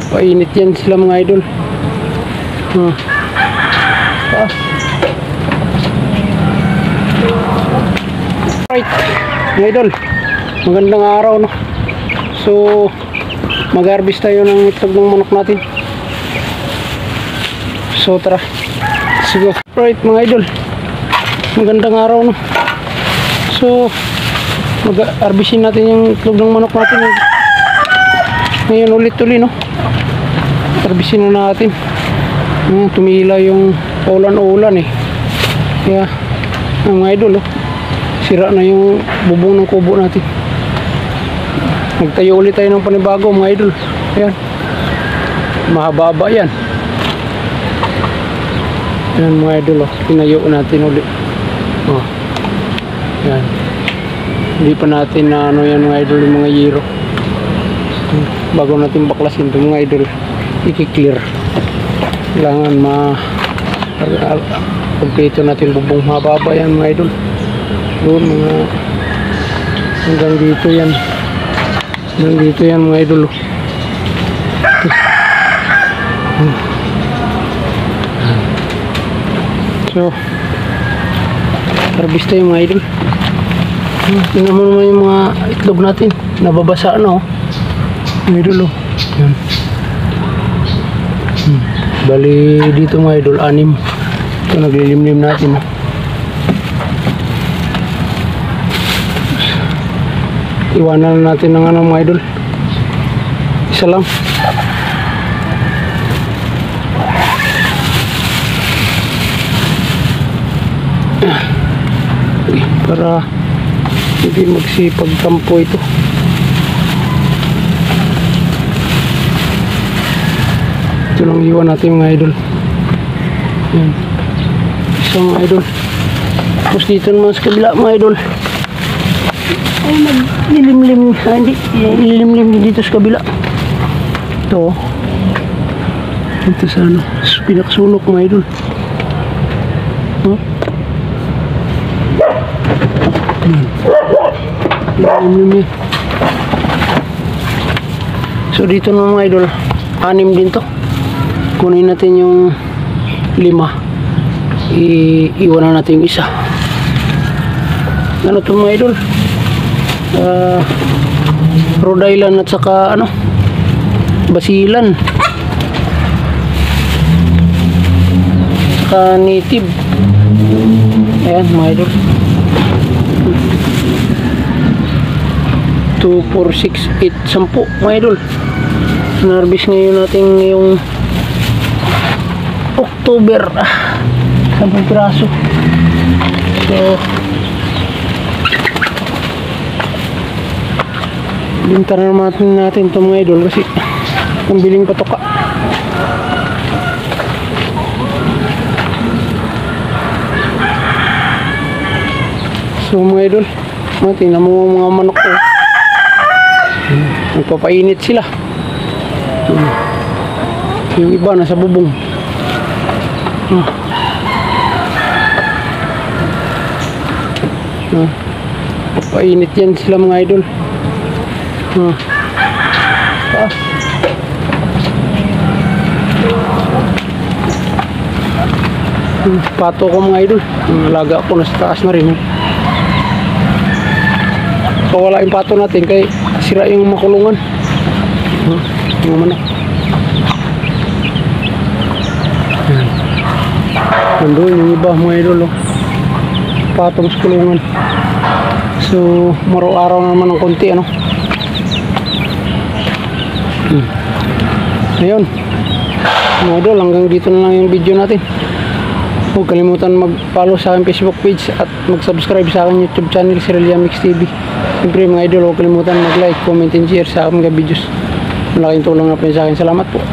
Painit yan sila mga idol. Right mga idol, magandang araw no. So mag-harvest tayo ng itlog ng manok natin. So tara, sige. Right mga idol, magandang araw no. So mag-harvestin natin yung itlog ng manok natin ngayon ulit no. Harvestin na natin. Tumila yung ulan kaya mga idol sira na yung bubong ng kubo natin. Magtayo ulit tayo ng panibago mga idol. Ayan, mahaba yan. Ayan mga idol tinayo natin ulit. Ayan, hindi pa natin na yan mga idol, yung mga yero. Bago natin baklasin ito mga idol, i-clear. Kailangan kompleto natin bubong. Mababa yan mga idol. Doon mga hanggang dito yan. Hanggang dito yan mga idol. So harvest tayo mga idol. Tingnan mo naman yung mga itlog natin, nababasa na mga idol yan. Bali dito mga idol 6. Ito naglilimlim natin Iwanan natin ng mga idol. Isa lang. Para hindi magsipag kampo ito. Ito lang iwan natin mga idol. Yan. Isang idol. Tapos dito naman sa kabila mga idol ay naglilimlim. Hindi lilimlim dito sa kabila. Ito sa pinaksulok mga idol. Lilimlim. So dito naman mga idol 6 din to. Kunin natin yung 5, iiwanan natin yung isa. Ano to mga idol, Rhode Island at saka basilan, saka native. Ayan mga idol, 2, 4, 6, 8, 10 mga idol. Narbis ngayon natin yung October, 10 piraso. So binta na natin ito mga idol kasi ang biling patoka. So mga idol, tingnan mo mga manok nagpapainit sila. Yung iba nasa bubong. Painit yan sila mga idol. Pato ko mga idol, alaga ko nasa taas na rin. Kawala yung pato natin kaya sira yung makulungan. Yung manok nandun yung iba mga idol patong sa kulungan. So maro-araw naman ng konti ayun mga idol, hanggang dito na lang yung video natin. Huwag kalimutan mag-follow sa aking Facebook page at mag-subscribe sa aking YouTube channel, Sirlia Mix TV. Siyempre mga idol, huwag kalimutan mag-like, comment and share sa aking videos. Malaking tulong na po sa akin. Salamat po.